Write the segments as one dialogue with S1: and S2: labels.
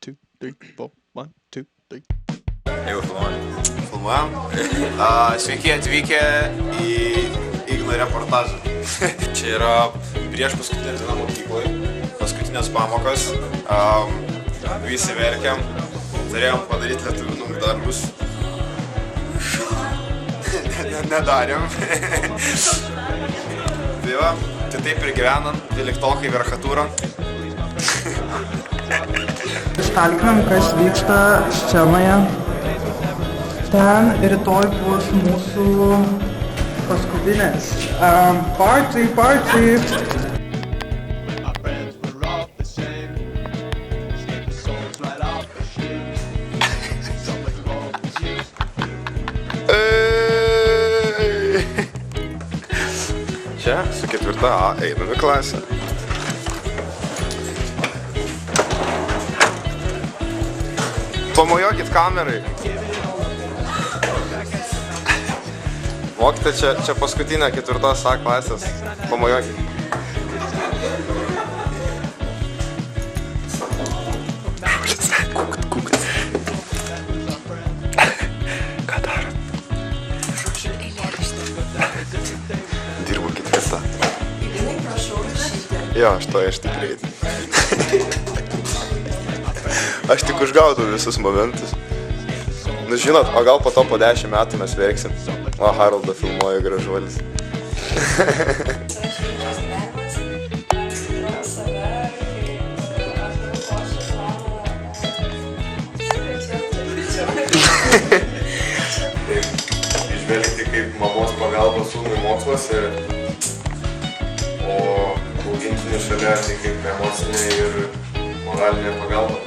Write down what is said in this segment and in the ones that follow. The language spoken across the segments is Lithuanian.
S1: 2, 3, 4, 1, 2, 3.
S2: Jau
S3: Filmuojam. Sveiki atvykę į Igno reportažą. Čia yra prieš paskutinę dieną mokykloje, paskutinės pamokos. Visi verkiam, turėjom padaryti lietuvių namų darbus. Nedarėm. Tai va, tai taip ir gyvenam, 12-okai verchatūra.
S4: Ištalkinam, kas vyksta scenoje. Ten rytoj bus mūsų paskutinės. Party!
S3: Čia su 4A einam į klasę. Pamojokit kamerai. Mokyte, čia paskutinė 4A klasės. Pamojokit. Kukit. Ką darot? Dirbu 4. Jo, aš tik greitai. Aš tik užgaudau visus momentus. Nu žinot, o gal po to po 10 metų mes verksim. O Haroldo filmuoja gražuolis. Išvelgti kaip mamos pagalba sūnui moksluose, o augintinių šalia tai kaip emocinė ir moralinė pagalba.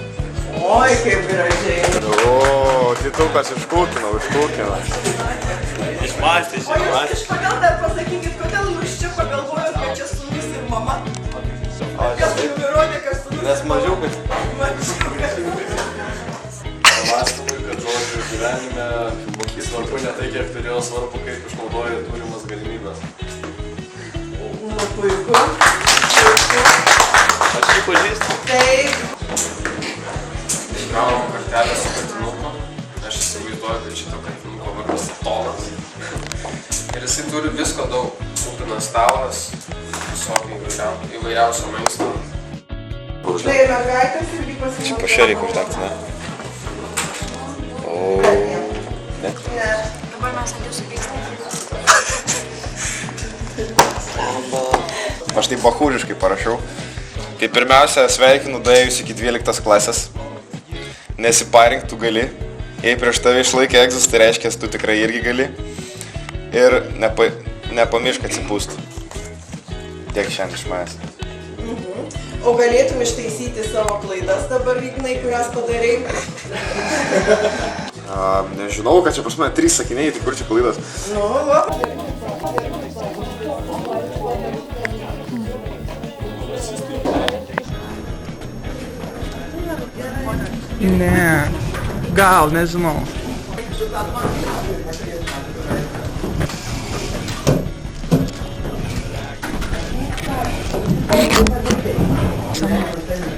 S4: Oi, kaip gražiai.
S3: O, Titukas iškūkino.
S2: Išmąstė.
S5: O jūs iš kodėl dar pasakykit, kodėl jūs čia pagalvojot, kad čia sūnus ir mama? Kas jums įrodė, kad sūnus
S2: Nes mažiukas.
S6: Pamąstymui, kad žodžiu gyvenime svarbu ne tai, kiek turėjo, svarbu, kaip išnaudoja turimas galimybės.
S5: Nu, puiku.
S2: Aš jį pažįstu.
S5: Taip.
S6: Iškravom kartelę su katinuku. Aš įsivaizduoju, kad šito katinuko vardas Tomas. Ir jisai turi visko daug. Kupinas stalas, visokių įvairiausio maisto.
S5: Tai mergaitės irgi pasimokė.
S3: Čia pašia reikia uždengti, ne? O, ne?
S5: Ne.
S7: Dabar mes ant jūsų pykstame.
S3: Aš tai bachūriškai parašiau. Tai pirmiausia, sveikinu daėjus iki 12 klasės. Nesiparink, tu gali. Jei prieš tave išlaikė egzus, tai reiškia, tu tikrai irgi gali. Ir nepamiršk atsipūsti. Tiek šiandien iš manęs.
S5: O galėtum ištaisyti savo klaidas dabar, Ignai, kurias padarei?
S3: Nežinau, kad čia pas mane 3 sakiniai, tai kur čia klaidas?
S5: Nu, va.
S4: Ne, gal, nežinau.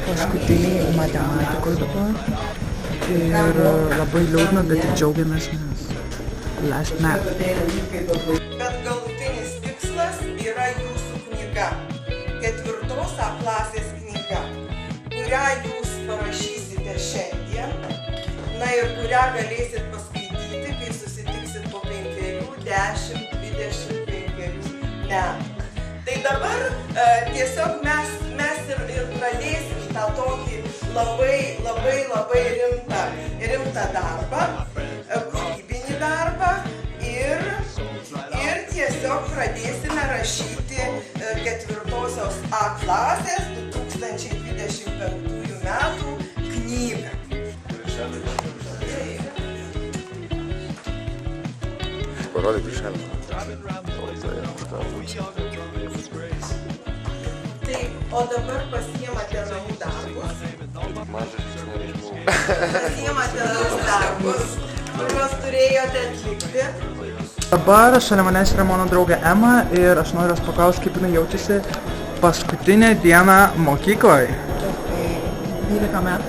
S4: Paskutiniai matematikos dabar. Ir labai liūdna, bet ir džiaugiamės, nes last metų.
S5: Bet galutinis tikslas yra jūsų knyga. 4A klasės knyga, kurią jūs parašysite šiandien, na ir kurią galėsit paskaityti, kai susitiksit po 5, 10, 25 metų. Tai dabar tiesiog mes ir pradėsim tą tokį labai rimtą darbą, kūrybinį darbą ir tiesiog pradėsime rašyti 4A klasės 2025 metų knygą.
S3: Parodyk viršelį.
S5: Tai, o dabar pasiemate namų darbus. Kuriuos turėjote atlikti.
S4: Dabar šalia manęs yra mano draugė Ema ir aš noriu jos paklausti, kaip jinai jaučiasi paskutinę dieną mokykloje.
S8: 12 metų.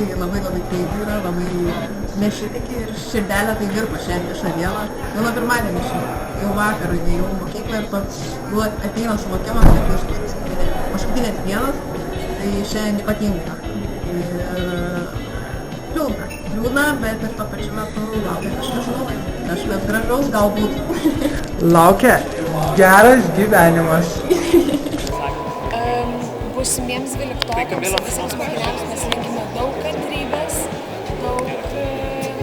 S8: tai labai kreivai yra, labai nesitikė ir širdelė tai virpa šiandien iš avėlą. Jau nuo pirmadienį jau vakar įėjau į mokyklą ir pats ateina suvokimas, kad paskutinės dienos, tai šiandien ypatinga. Ir liūdna, bet ir tuo pačiu metu laukia kažkas gražaus galbūt.
S4: Laukia geras gyvenimas.
S7: Būsimiems 12-okams ir visiems mokiniams mes linkime daug kantrybės, daug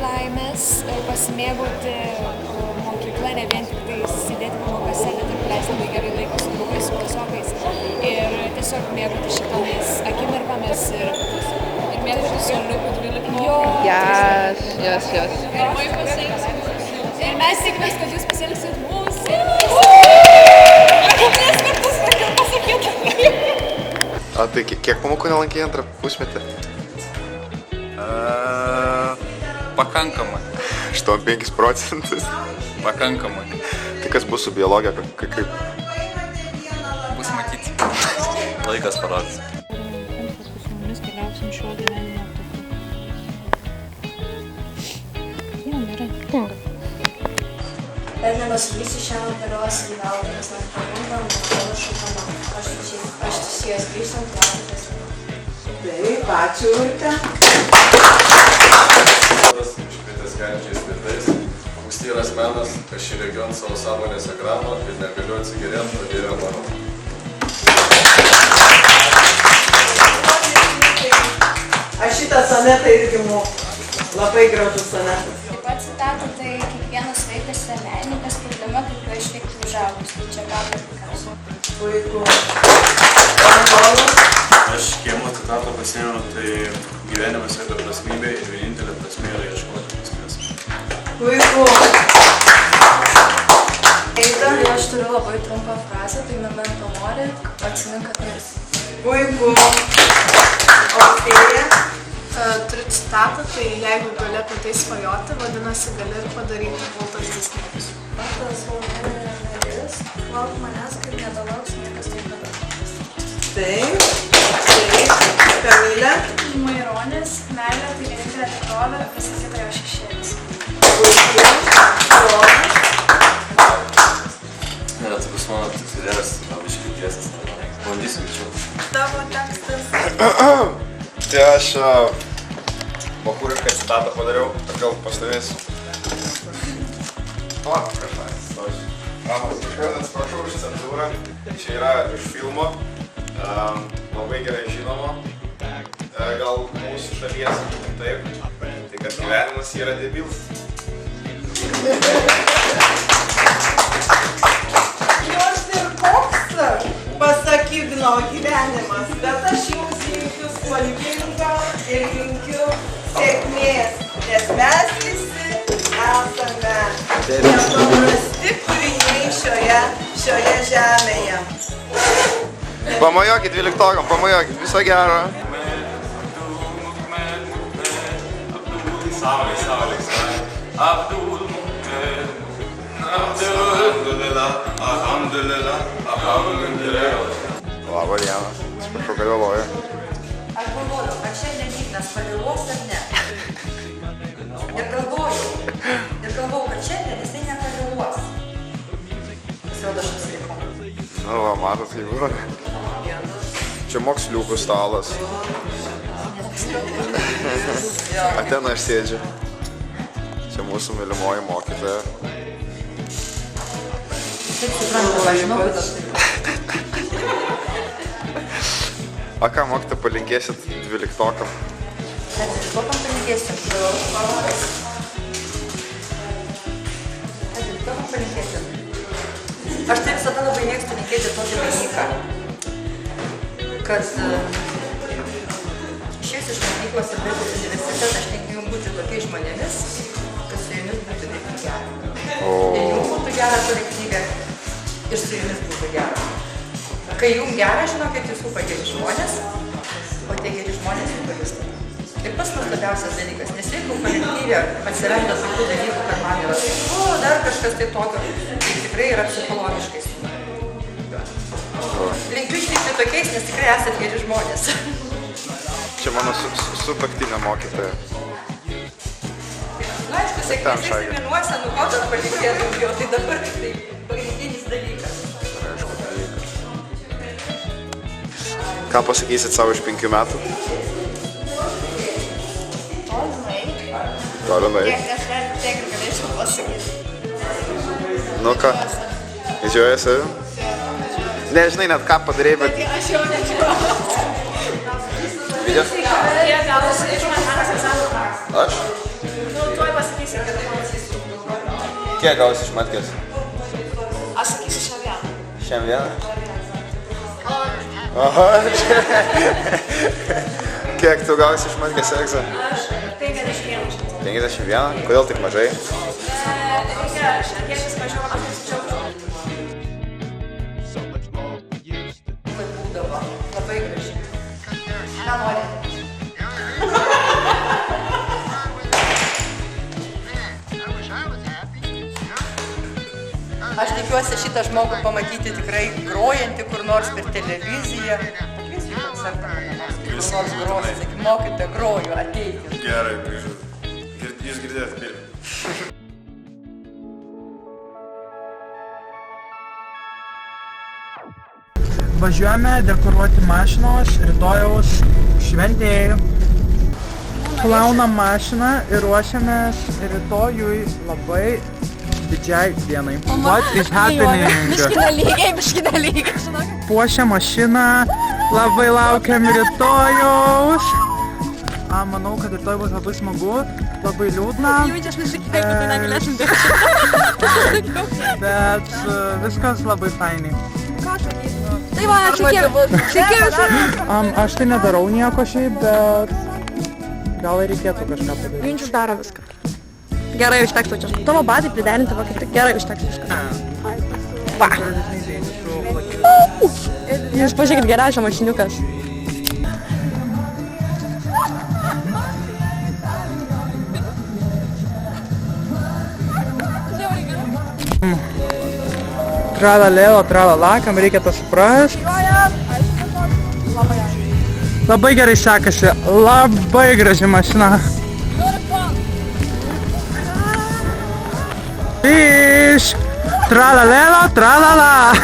S7: laimės, pasimėgauti mokyklą, ne vien tik tai sėdėti pamokose, bet ir praleisti labai gerai laiką su draugais, su klasiokais ir tiesiog mėgauti šitomis akimirkomis ir mėgauti suoliukų 12-okų.
S9: Yes.
S7: Ir mes tikimės, kad jūs pasielgsit mūsų ir kartus pasakyti.
S3: A tai kiek pamokų nelankė antrą pusmetį?
S2: Pakankamai.
S3: 85%.
S2: Pakankamai.
S3: Tai kas bus su biologija? Kaip?
S2: Bus matyti. Laikas parodys.
S9: Su mumis keliausim šiuo gyvenimo etapu. Jo, gerai.
S7: Bet nepasakysiu, šiandien keliuosi į galvą, nes net pagundam, atrodo šokama. Aš susijęs grįžtant, laukitės.
S5: Taip, ačiū, Urte.
S10: Iškvietęs keliančiais vietais, ankstyvas menas, aš šį regioną savo sąmonės ekrano ir negaliu atsigėrėti, pradėjo mano.
S5: Aš šitą sonetą irgi moku. Labai gražus sonetas.
S7: Taip pat citatą, tai kiekvienas vaikas yra menininkas, problema kaip jo išveikti užaugus. Tai čia gal Picasso.
S5: Puiku.
S10: Aš kiemo citatą pasiėmiau, tai gyvenimas yra beprasmybė ir vienintelė prasmė yra ieškoti prasmės.
S5: Puiku.
S7: Tai aš turiu labai trumpą frazę, tai memento mori, atsimink, kad mirs.
S5: Puiku. Austėja.
S7: Turiu citatą, tai jeigu gali apie tai svajoti, vadinasi gali ir padaryti Voltas Disnėjus. Voltas Valdas, lauk manęs, kaip nedalauks niekas taip nedarys.
S5: Taip. Kamilė.
S7: Maironis, meilė tai vienintelė tikrovė, visa kita jo šešėlis.
S5: Puiku.
S10: Ne, tai bus mano tikslėlis, gal iškiltiesas, bandysiu greičiau.
S7: Tavo tekstas.
S3: Tai aš bachūrišką citatą padariau, gal pastovėsiu. Atsiprašau už cenzūrą, čia yra iš filmo, labai gerai žinomo, gal mūsų šalies taip, tai kad gyvenimas yra debilas.
S5: Nors ir koks pasakydino gyvenimas, bet aš jums linkiu spalvingą ir linkiu sėkmės, nes mes visi esame nepaprasti kūriniai šioje žemėje.
S3: Pamojokit 12-okam, pamojokit, viso gero.
S10: Saulė.
S3: Labą dieną, atsiprašau, kad vėluoju.
S11: Aš galvoju, kad šiandien rytas pavėluos ar ne. Ir galvoju, kad šiandien jisai nepavėluos. Pasirodo, aš nusilikau.
S3: Nu, va, matot, kaip buvo. Čia moksliukų stalas. A ten aš sėdžiu. Čia mūsų mylimoji mokytoja.
S11: Taip suprantu, aš žinau, kad aš taip.
S3: A ką, mokytoja, palinkėsit 12-okam?
S11: Kad 12-okam palinkėsim. Aš tai visada labai mėgstu linkėti tokį dalyką, kad išėjus iš mokyklos ir baigus universitetą, aš linkiu būti tokiais žmonėmis, kad su jumis būtų irgi gera. Ir jums būtų gera kolektyve, ir su jumis būtų gera. Kai jums gera, žinokit, jūs supa geri žmonės, o tie geri žmonės jums pajusta. Ir pas nuostabiausias dalykas, nes jeigu kolektyve atsiranda tokių dalykų, kad man yra sunku, dar kažkas tai tokio, tai tikrai yra psichologiškai sunku. Linkiu išlikti tokiais, nes tikrai esate geri žmonės.
S3: Čia mano sutaktinė mokytoja.
S11: Na, aišku, sėkmės egzaminuose, nu kokios palinkės daugiau, tai dabar tai pagrindinis dalykas.
S3: Aišku, dalykas. Ką pasakysit savo iš 5 metų? Tolinai.
S7: Tiek galėčiau pasakyti.
S3: Nu ką? Didžiuoja savim? Nežinai net ką padarėjai, bet...
S7: Aš jau nežinau.
S3: Video?
S7: Jie gavosi iš matematikos egzamino.
S3: Aš?
S7: Nu, tuoj pasakysi, kad tai pamatysiu.
S3: Kiek gausi iš matkės?
S7: Aš sakysiu šią vieną.
S3: Šiam vieną? Aha, čia. Kiek tu gausi iš matkės egzą?
S7: Aš 51.
S3: 51? Kodėl taip mažai?
S7: Reikia šiek tiek vis mažiau apsičiaupčiau.
S11: Būdavo labai gražiai. Ką nori? Aš tikiuosi šitą žmogų pamatyti tikrai grojantį kur nors per televiziją. Pakviesiu į koncertą, kur nors grosi, sakyk, mokytoja, groju, ateikit.
S3: Gerai, grįžau. Jūs girdėjote pirmį.
S4: Važiuojame dekoruoti mašinos rytojaus šventėjai. Plaunam mašiną ir ruošiamės rytojui labai didžiai dienai. What is happening?
S7: Biški dalykai, žinok.
S4: Puošia mašiną, labai laukiam rytojaus. Manau, kad rytoj bus labai smagu, labai liūdna.
S7: Jaučiu, aš nesakyti, kad tai negalėsim dirbti.
S4: Bet viskas labai fainai.
S7: Tai va, šiek
S4: Aš tai nedarau nieko šiaip, bet gal reikėtų kažką padaryti.
S7: Vinčius daro viską. Gerai užteks čia. Tavo batai priderinti, va kaip tik gerai užteks viską. Va. Jūs pažiūrėkit, geriausia mašiniukas.
S4: Tralalelo, tralala, kam reikia tą suprast. Labai gerai sekasi, labai graži mašina. Iš tralalelo, tralala.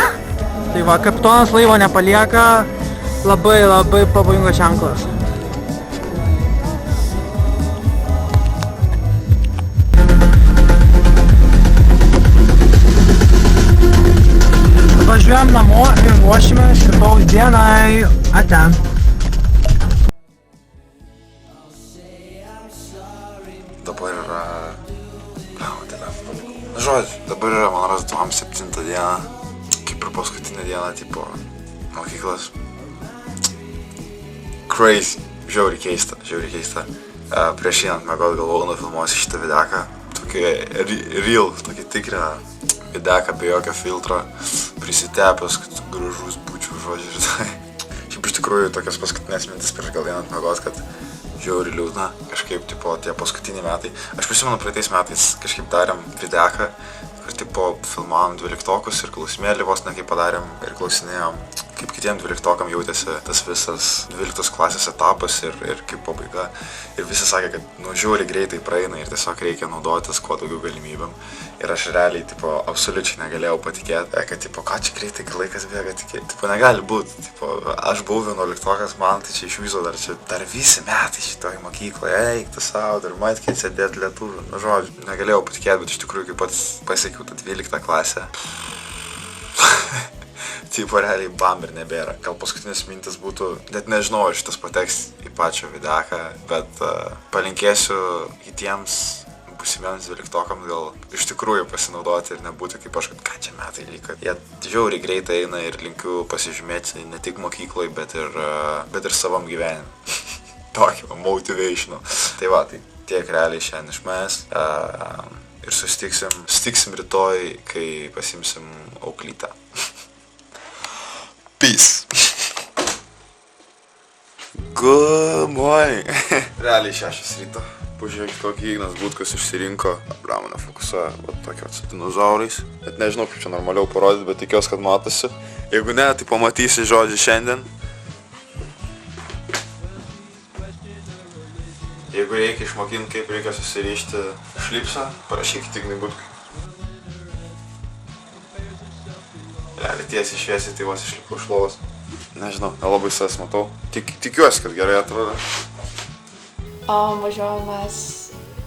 S4: Tai va, kapitonas laivo nepalieka, labai pavojingas ženklas. Važiuojam namo ir ruošimės rytojaus dienai. Ate.
S3: Dabar yra... Žodžiu, dabar yra, man rodos, 27 diena, kaip ir paskutinė diena, tipo, mokyklas. Crazy, žiauriai keista. Prieš einant miegot galvojau nufilmuosiu šitą videką, tokį real, tokį tikrą videką be jokio filtro, prisitepęs, kad gražus būčiau, žodžiu, ir tai. Šiaip iš tikrųjų tokias paskutinės mintis prieš gal einant miegot, kad žiauriai liūdna, kažkaip, tipo, tie paskutiniai metai. Aš prisimenu, praeitais metais kažkaip darėm videką, kur, tipo, filmavom 12-okus ir klausimėlį vos ne kaip padarėm ir klausinėjom, kaip kitiem 12-okam jautėsi tas visas 12 klasės etapas ir kaip pabaiga. Ir visi sakė, kad, nu, žiauriai greitai praeina ir tiesiog reikia naudotis kuo daugiau galimybėm. Ir aš realiai, tipo, absoliučiai negalėjau patikėti, kad, tipo, ką čia greitai laikas bėga, tipo, negali būti. Tipo, aš buvau 11-okas, man tai čia iš viso dar visi metai šitoj mokykloje, eik tu savo, dar matkė sėdėti lietuvių. Nu, žodžiu, negalėjau patikėti, bet iš tikrųjų, kai pats pasiekiau tą 12 klasę, tipo, realiai bam ir nebėra. Gal paskutinės mintis būtų, net nežinau, ar šitas pateks į pačią videką, bet palinkėsiu kitiems būsimiems 12-okams gal iš tikrųjų pasinaudoti ir nebūti kaip aš, kad ką čia metai liko. Jie žiauriai greitai eina ir linkiu pasižymėti ne tik mokykloje, bet ir savam gyvenime. Tokį motivational. Tai va, tai tiek realiai šiandien iš manęs. Ir susitiksim rytoj, kai pasimsim auklytę. Peace. Good morning. Realiai 6 ryto. Pažiūrėkit, kokį Ignas Butkus išsirinko. Abramo nefokusuoja, bet tokio su dinozaurais. Bet nežinau, kaip čia normaliau parodyti, bet tikiuosi, kad matosi. Jeigu ne, tai pamatysi žodžiu šiandien. Jeigu reikia išmokinti, kaip reikia susirišti šlipsą, parašykite Ignui Butkui. Realiai tiesiai šviesiai, tai vos išlipau iš lovos. Nežinau, nelabai savęs matau. Tikiuosi, kad gerai atrodo.
S9: O važiuojam mes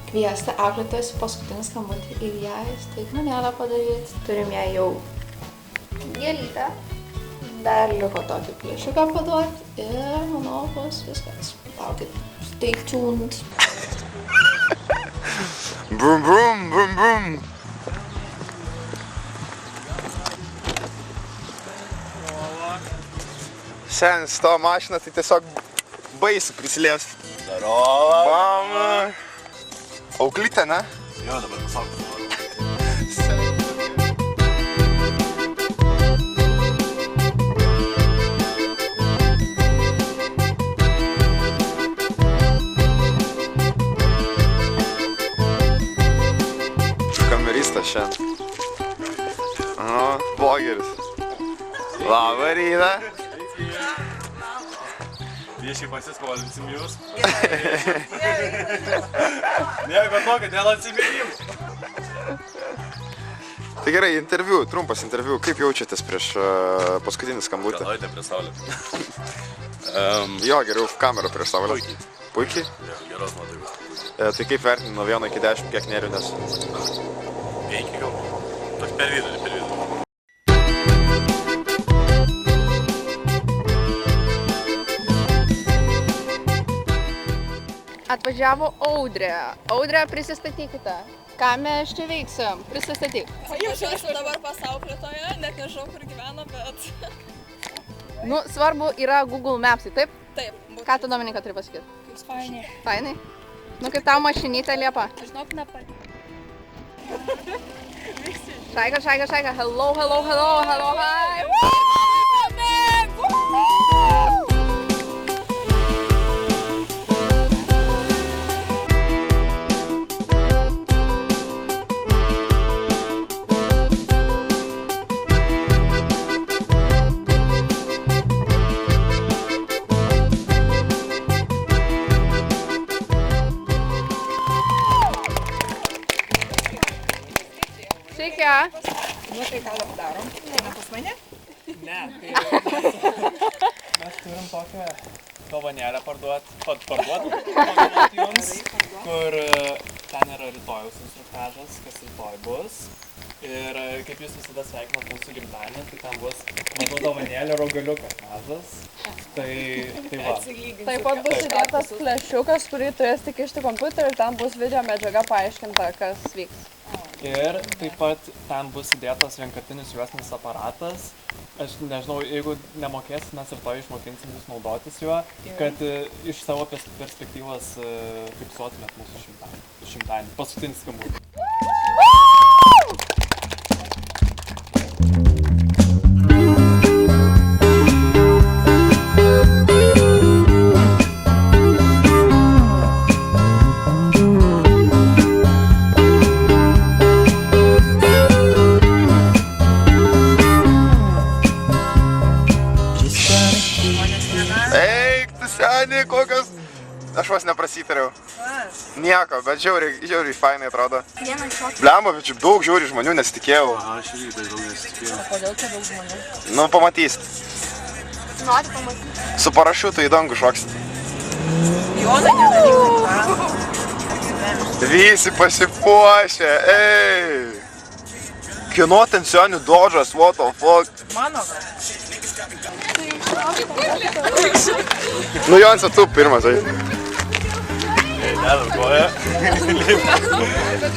S9: kviesti auklėtojus paskutinį skambutį ir jai staigmenėlę padaryti. Turim ją jau gėlytę. Dar liko tokį pliušiuką paduoti ir manau bus viskas. Laukit, stay tuned.
S3: Brum, brum, brum, brum. Senis, tavo mašina tai tiesiog baisu prisiliesti.
S1: Darova.
S3: Mama. Auklytė, ne?
S1: Jo, dabar pasaukite.
S3: Kameristas šiandien. Blogeris. Labą rytą.
S1: Viešiai pasiskolinsim jūs. Nieko tokio, dėl atsiminimų.
S3: Tai gerai, interviu, trumpas interviu. Kaip jaučiatės prieš paskutinį skambutį?
S10: Galvojate prie saulę.
S3: Jo, geriau kamerą prieš saulę.
S10: Puikiai.
S3: Puikiai?
S10: Geros nuotaikos.
S3: Tai kaip vertini nuo 1 iki 10, kiek nerių, nes...
S10: 5 gal. Toks per vidurį, per vidurį.
S9: Atvažiavo Audrė. Audrė, prisistatykite. Ką mes čia veiksim? Prisistatyk.
S5: Jaučiuosi dabar pasauklėtoje, net nežinau, kur gyvena, bet...
S9: Nu, svarbu yra Google Maps'ai, taip?
S5: Taip.
S9: Ką tu, Dominika, turi pasakyti?
S5: Jūs fainai.
S9: Fainai? Nu, kaip tau mašinytė Liepa?
S5: Žinok, nepatinka.
S9: Šaika, šaika, šaika. Hello, hello, hello, hello, hi. Sveiki.
S5: Nu, tai ką dabar darom? Eina pas mane?
S4: Ne, tai mes turim tokią dovanėlę parduoti jums, kur ten yra rytojaus instruktažas, kas rytoj bus. Ir kaip jūs visada sveikinat mūsų gimtadienį, tai ten bus maža dovanėlė rogaliukas mažas. Tai va.
S9: Taip pat bus įdėtas flešiukas, kurį turės tik išti kompiuterį ir ten bus video medžiaga paaiškinta, kas vyks.
S4: Ir taip pat ten bus įdėtas vienkartinis juostinis aparatas. Aš nežinau, jeigu nemokėsit, mes ir to išmokinsim jūs naudotis juo, kad iš savo perspektyvos fiksuotumėt mūsų šimtadienį. Paskutinis skambutį.
S3: Kokios... Aš vos neprasitariau. Nieko, bet žiauriai fainai atrodo. Blemba, bet čia daug žiauriai žmonių nesitikėjau.
S1: Aš irgi tai daug nesitikėjau.
S5: O kodėl čia daug žmonių?
S3: Nu, pamatysit.
S5: Nori pamatyti?
S3: Su parašiutu į dangų šoksit.
S5: Jonai nedaryk.
S3: Visi pasipuošę, ei. Kieno tensionių dodžas, what the fuck.
S5: Mano gal.
S3: Nu, Jonsa, tu pirmas, ei.
S10: Dedam koją.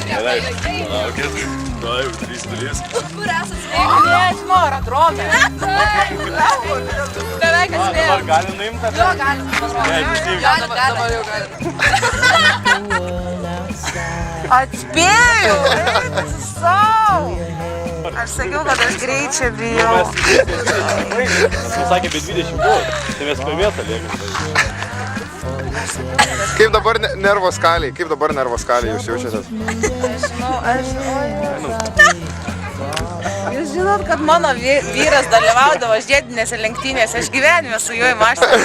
S10: Gerai, palaukit. Nu, jau 3-0.
S5: Kur esat? Nežinau, ar atrodo. Beveik atspėjau.
S10: Dabar galim nuimti?
S5: Jo, galim. Dabar jau galim. Atspėjau! Sau! Aš sakiau, kad aš greičio bijau.
S10: Mes sakė, bet 20 buvo. Tai mes pamėtą liekam.
S3: Kaip dabar nervo skaliai? Kaip dabar nervo skaliai jūs jaučiatės?
S5: Nežinau, Jūs žinot, kad mano vyras dalyvaudavo žiedinėse lenktynėse, aš gyvenime su juo į mašiną.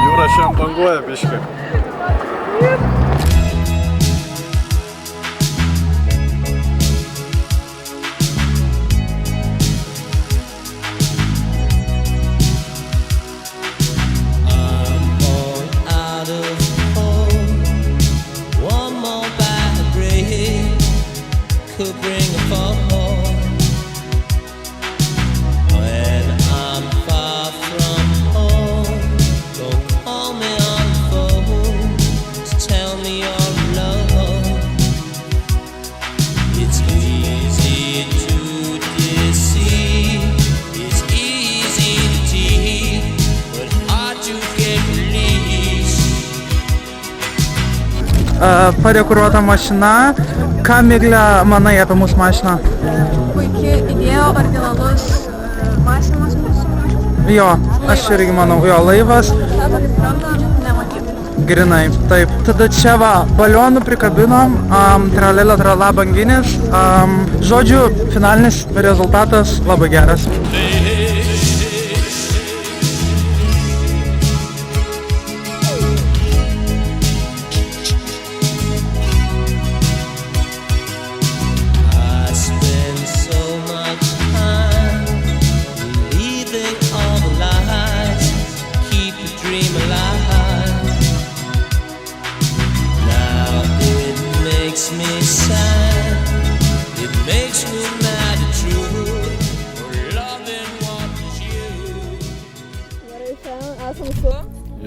S1: Jūra šiandien banguoja biškai.
S12: Padekoruota mašina. Ką, Miglė, manai apie mūsų mašiną?
S8: Puikiai idėja, originalus mąstymas mūsų.
S12: Jo, aš irgi manau, jo, laivas. Grinai, taip. Tada čia va, balionų prikabinom, tralelė trala banginis. Žodžiu, finalinis rezultatas labai geras.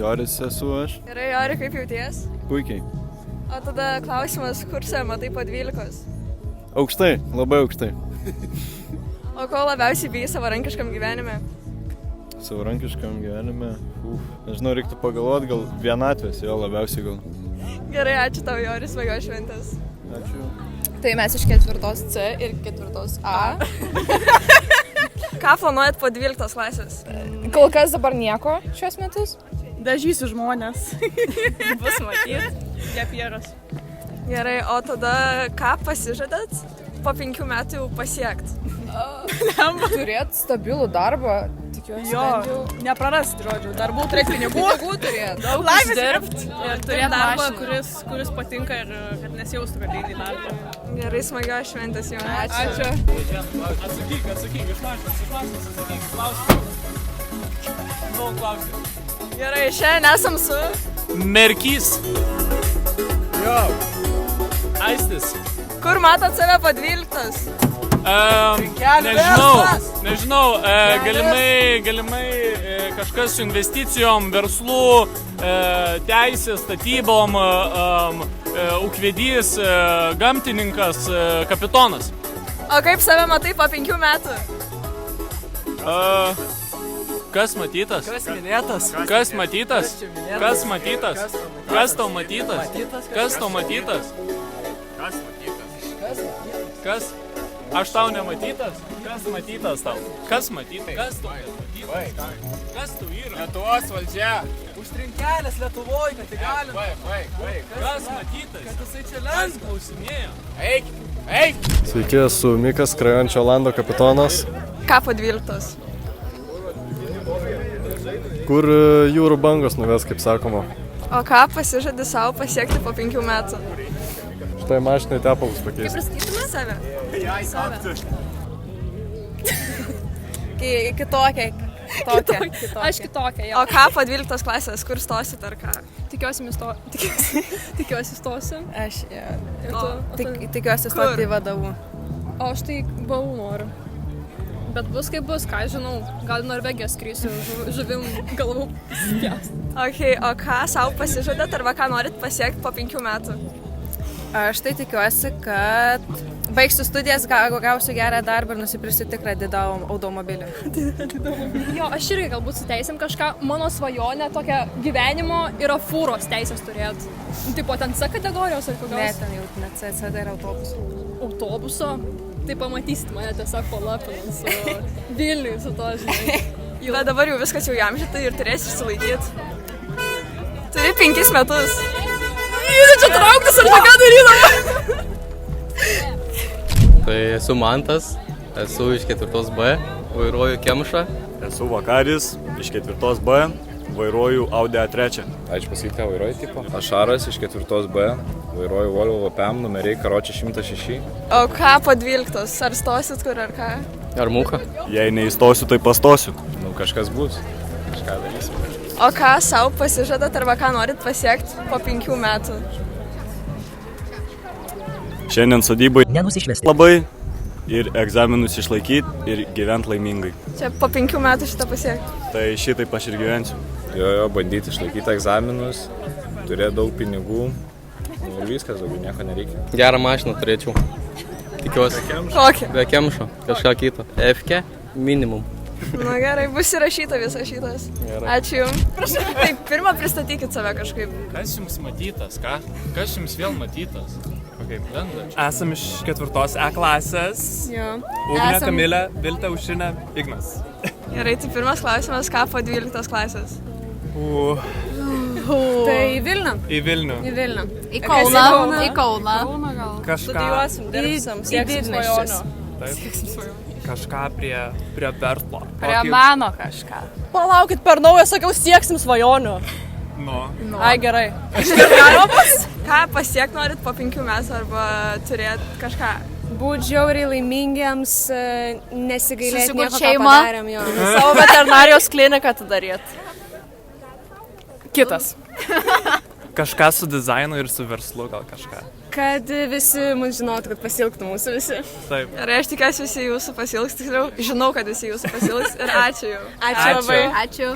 S1: Joris esu aš.
S13: Gerai, Jori, kaip jauties?
S1: Puikiai.
S13: O tada klausimas, kur save matai po 12?
S1: Aukštai, labai aukštai.
S13: O ko labiausiai bijai savarankiškam gyvenime?
S1: Savarankiškam gyvenime? Nežinau, reiktų pagalvoti, gal vienatvės, jo labiausiai gal.
S13: Gerai, ačiū tau, Joris, smagios šventės.
S1: Ačiū.
S13: Tai mes iš 4 C ir 4 A. Ką planuojat po 12 klasės?
S14: Kol kas dabar nieko šios metus.
S13: Dažysiu žmonės. Bus matyt. Gepieras. Gerai, o tada ką pasižadat po 5 metų jau pasiekt?
S14: Turėt stabilų darbą, tikiuosi.
S13: Jo, neprarast, žodžiu, darbų turėt pinigų.
S14: Pinigų turėt.
S13: Laimės dirbt ir turėt darbą, kuris patinka ir kad nesijaustų, kad eini į darbą. Gerai, smagios šventės jau.
S14: Ačiū.
S4: Atsakyk, iš mašinos, atsakyk, klausimą.
S13: Gerai, šiandien esam su...
S4: Merkys. Jo. Aistis.
S13: Kur matot save po 12?
S4: Nežinau, galimai kažkas su investicijom, verslų, teisės, statybom, ūkvedys, gamtininkas, kapitonas.
S13: O kaip save matai po 5 metų?
S4: Kas matytas?
S13: Kas minėtas?
S4: Kas matytas? Kas matytas? Kas tau matytas? Kas tau matytas? Kas? Aš tau nematytas? Kas matytas tau? Kas matytas? Kas tau nematytas? Kas tu yra?
S15: Lietuvos valdžia.
S4: Užtrinkelės Lietuvoj, kad įgalina. Kas matytas? Kad jisai čia lens klausinėjo.
S15: Eik!
S16: Sveiki, esu Mikas, skrajojančio lando kapitonas.
S13: Ką po 12?
S16: Kur jūrų bangos nuves, kaip sakoma.
S13: O ką pasižadi savo pasiekti po 5 metų?
S16: Štai mašinai tepalus pakeisti.
S13: Kaip priskaitytume save? Save. Kitokia.
S14: Aš kitokia, jo.
S13: O ką po 12 klasės, kur stosit ar ką?
S14: Tikiuosi stosiu.
S9: Aš, jo.
S13: Ir tu?
S9: Tikiuosi stoti į vadovų.
S14: O aš tai buvau noriu. Bet bus kaip bus, ką žinau, gal į Norvegiją skrisiu, žuvim galvų spjaus.
S13: Okay, o ką savo pasižadat arba ką norit pasiekti po 5 metų?
S14: Aš tai tikiuosi, kad baigsiu studijas, gausiu gerą darbą ir nusipirksiu tikrą didą automobilį.
S17: Jo, aš irgi galbūt su teisėm kažką, mano svajonė tokia gyvenimo yra fūros teisės turėt. Tipo ten C kategorijos ar kokios?
S14: Ne, ten jau ne C, tai yra autobuso.
S17: Autobuso? Tai pamatysit mane tiesiog palapinant su Vilniui, su to, žinai.
S13: Bet dabar jau viskas jau įamžyta ir turėsi išsilaikyti. Turi 5 metus.
S17: Jis čia trauktis ar ką darydama?
S18: Tai esu Mantas, esu iš 4B, vairuoju Kemšą.
S19: Esu Vakaris, iš 4B, vairuoju Audi A3.
S20: Aš pasakyti, ką vairuoju tipo. Aš Aras iš 4B, vairuoju Volvo VPM, numeriai Karočiai 106.
S13: O ką po 12? Ar stosit kur ar ką?
S18: Ar mūcha?
S19: Jei neįstosiu, tai pastosiu.
S20: Nu, kažkas bus, kažką darysim.
S13: O ką savo pasižadat arba ką norit pasiekti po 5 metų?
S19: Šiandien sodybai labai ir egzaminus išlaikyti ir gyventi laimingai.
S13: Čia po 5 metų šitą pasiekti?
S19: Tai šitaip aš ir gyvensiu.
S20: Jo, bandyti išlaikyti egzaminus, turėti daug pinigų ir viskas, daugiau nieko nereikia.
S18: Gerą mašiną turėčiau. Tikiuosi.
S13: Kokią?
S18: Be Kemšo, kažką kito. FK minimum.
S13: Na gerai, bus įrašyta visas šitas.
S18: Gerai.
S13: Ačiū jums. Prašau. Tai pirmą pristatykit save kažkaip.
S15: Kas jums matytas, ką? Kas jums vėl matytas?
S4: Esam iš 4E klasės.
S13: Jo.
S4: Ugnė, Kamilė, Viltė, Aušrinė, Ignas.
S13: Gerai, tai pirmas klausimas, ką po 12 klasės?
S14: Tai į Vilnių.
S4: Į Vilnių.
S14: Į Vilnių.
S17: Į Kauną.
S14: Į Kauną.
S4: Kažką.
S14: Studijuosim, dirbsim, sieksim svajonių.
S4: Kažką prie verslo.
S14: Prie mano kažką. Palaukit, per naują sakiau, sieksim svajonių.
S4: No.
S14: Ai, gerai.
S13: Ką pasiekti norit po 5 metų arba turėt kažką?
S14: Būt žiauriai laimingiems, nesigailėti nieko, ką
S17: šeimą.
S14: padarėm. Savo veterinarijos kliniką atidaryt. Kitas.
S4: Kažką su dizainu ir su verslu gal kažką.
S14: Kad visi mus žinotų, kad pasiilgtų mūsų visi.
S4: Taip.
S13: Ir aš tikiuosi visi jūsų pasiilgs, tiksliau, žinau, kad visi jūsų pasiilgs ir ačiū jau.
S14: Ačiū labai.
S17: Ačiū.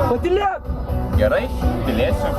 S4: Patylėk!
S21: Gerai, tylėsiu.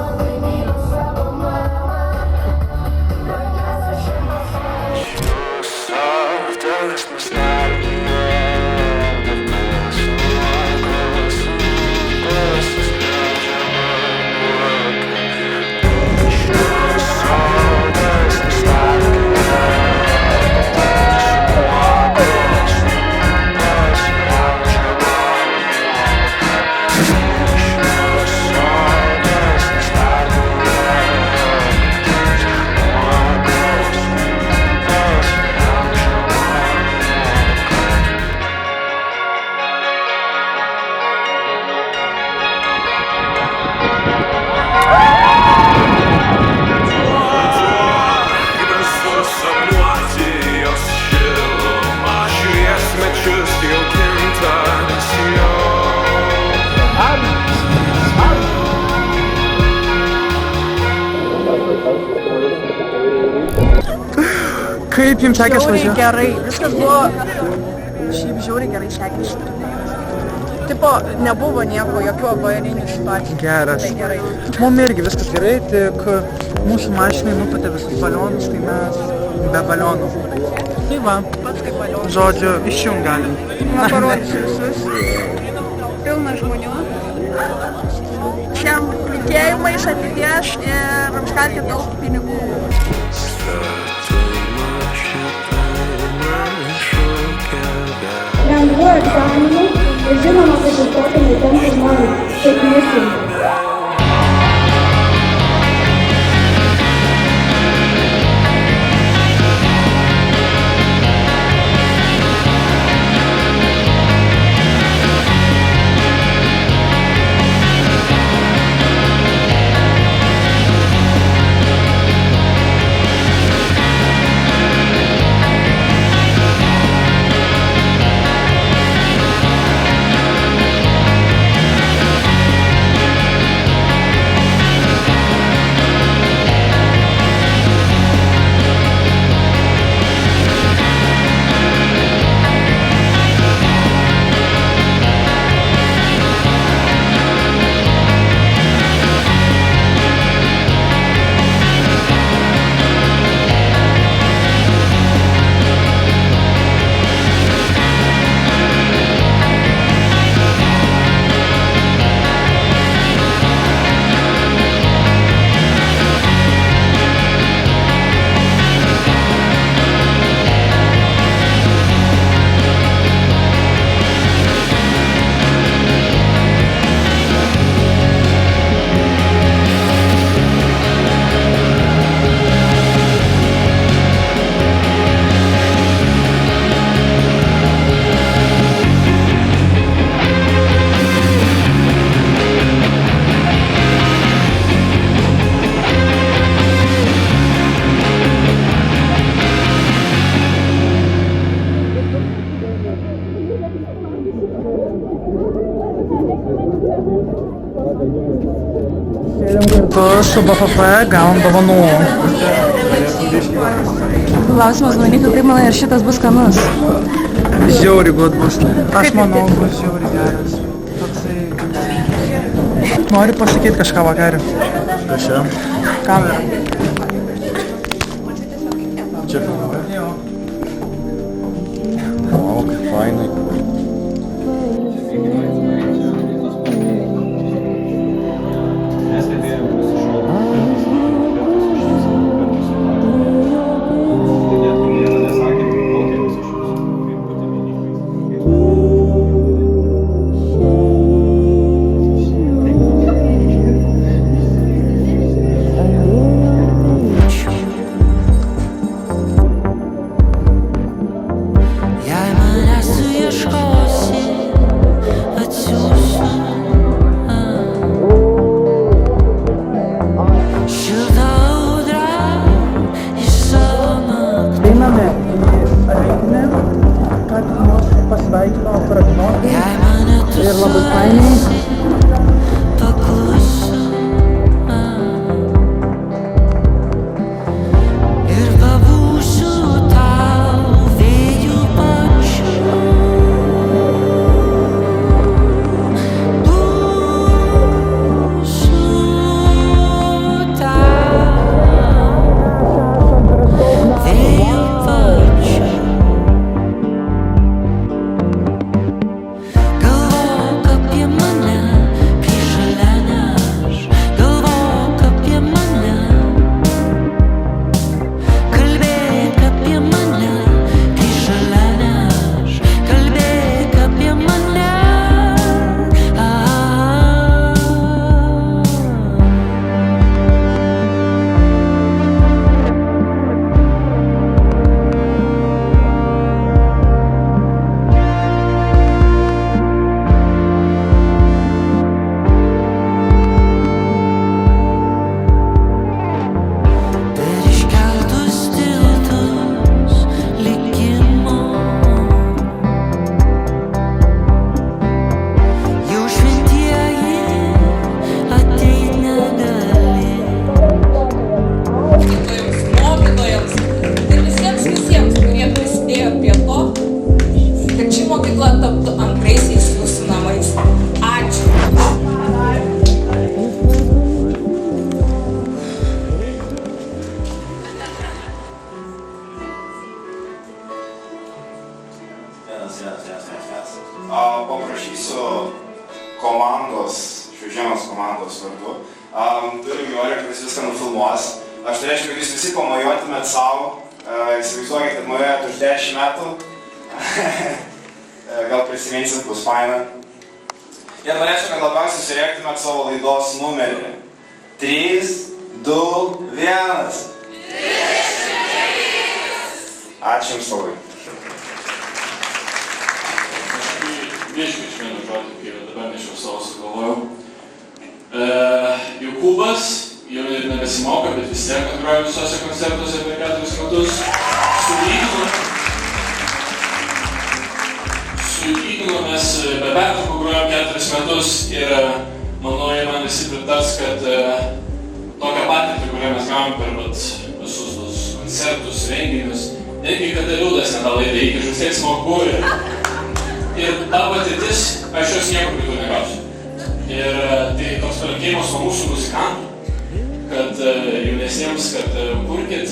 S12: Kaip jums sekės
S8: Žiauriai
S12: važiuoti?
S8: gerai, viskas buvo šiaip žiauriai gerai sekėsi. Tipo, nebuvo nieko, jokių avarinių situacijų.
S12: Geras.
S8: Tai gerai.
S12: Mum irgi viskas gerai, tik mūsų mašinai nupūtė visus balionus, tai mes be balionų. Tai va,
S8: Pats kaip balionas.
S12: žodžiu, išjung galim.
S8: Man parodysiu visus. Pilna žmonių. Šiam linkėjimais ateities ir užkalti daug pinigų.
S21: Lengvų egzaminų ir žinoma, kad ir tokio netenka žmonės, kaip nesunku.
S12: Kartu su BFF gavom dovanų.
S8: Klausimas, Monika, kaip manai, ar šitas bus skanus?
S12: Žiauriai good bus. Aš manau, bus žiauriai geras. Toksai... Nori pasakyti kažką vakarį?
S16: Kažką?
S12: Kamera.
S16: Čia. O, kaip fainai.
S12: Ir labai fainiai.
S21: Galvok apie mane.
S3: Paprašysiu komandos, Šviežianos komandos vardu. Turim Jorį, kuris viską nufilmuos. Aš turėčiau, kad jūs visi pamojuotumėt savo. Įsivaizduokit, kad mojuojat už 10 metų. Gal prisiminsit, bus faina. Ir norėčiau, kad labiausiai surėktumėt savo laidos numerį. 3, 2, 1. Ačiū Jums labai.
S15: Biškai iš vieno žodį, kai dabar nešiau savo sugalvojau. Jokūbas jau ir nebesimauka, bet vis tiek atgroja visose koncertuose per 4 metus. Su Ignu mes be pertraukų grojom 4 metus ir manau, jie man visi pritars, kad tokią patirtį, kurią mes gavom per visus tos koncertus, renginius, netgi kad Liudas net tą laidą iki vis tiek smagu ir ta patirtis, aš jos niekur kitur negausiu. Ir tai toks palinkėjimas nuo mūsų muzikantų, kad jaunesniems, kad kurkit,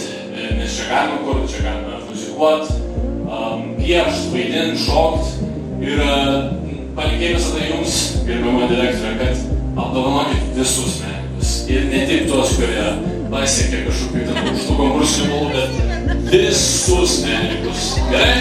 S15: nes čia galima kurti, čia galima muzikuot, piešt, vaidint, šokt. Ir palinkėjimas tada jums, gerbiama direktorė, kad apdovanokit visus menininkus. Ir ne tik tuos, kurie pasiekė kažkokių ten aukštų konkursinių balų, bet visus menininkus. Gerai?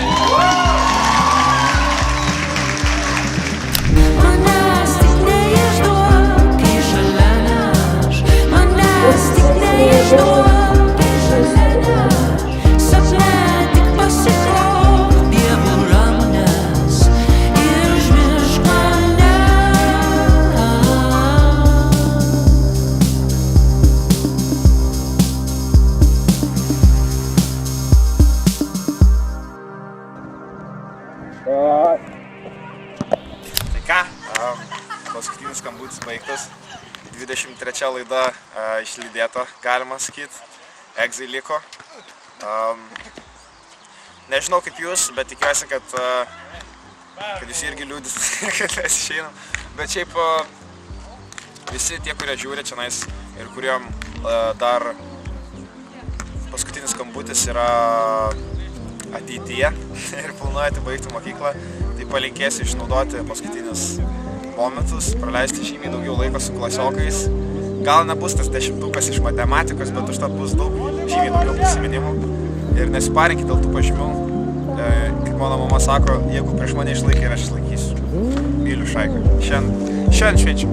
S3: Tai ką, paskutinis skambutis baigtas, 23 laida išlydėta, galima sakyti, egzai liko. Nežinau kaip jūs, bet tikiuosi, kad jūs irgi liūdit, kad mes išeinam. Bet šiaip visi tie, kurie žiūri čia ir kuriem dar paskutinis skambutis yra ateityje ir planuojate baigti mokyklą, tai palinkėsiu išnaudoti paskutinius momentus, praleisti žymiai daugiau laiko su klasiokais. Gal nebus tas 10 iš matematikos, bet užtat bus žymiai daugiau prisiminimų. Ir nesiparinkit dėl tų pažymių. Kaip mano mama sako, jeigu prieš mane išlaikai, aš išlaikysiu. Myliu Šaiką. Šiandien švenčiu.